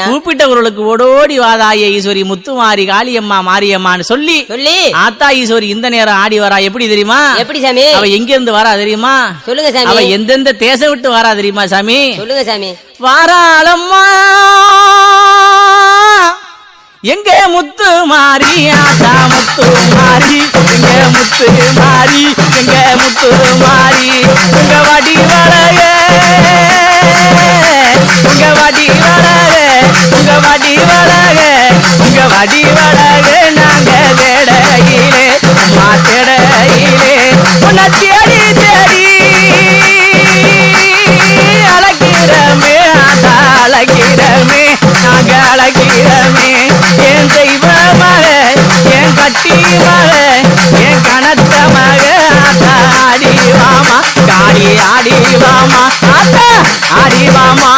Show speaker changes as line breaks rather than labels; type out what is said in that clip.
கூப்பிட்டவர்களுக்கு ஓடோடி வாதாய ஈஸ்வரி முத்துமாரி காளியம்மா மாரியம்மான்னு சொல்லி ஆத்தா ஈஸ்வரி இந்த நேரம் ஆடி வரா. எப்படி தெரியுமா?
எப்படி சாமி?
அவ எங்க இருந்து வரா தெரியுமா?
சொல்லுங்க சாமி.
அவ எந்தெந்த தேசம் விட்டு வரா தெரியுமா சாமி?
சொல்லுங்க சாமி.
வாராளம்மா எங்க முத்து மாறி ஆத்தா முத்து மாறி எங்க முத்து மாறி எங்க முத்து மாறி எங்க வடி வளைய உங்க வடி வளக உங்க வடி வளக உங்க வடி வளக நாங்க தேடையிலே அம்மா தேடையிலே உன்னை தேடி தேடி அழகிறமே ஆத்தா அழகிறமே நாங்க அழகிறமே என் தெய்வ மக என் கட்டி மக என் கனத்த மக ஆத்தா ஆடி வாமா காடி ஆடி வாமா ஆத்தா ஆடி வாமா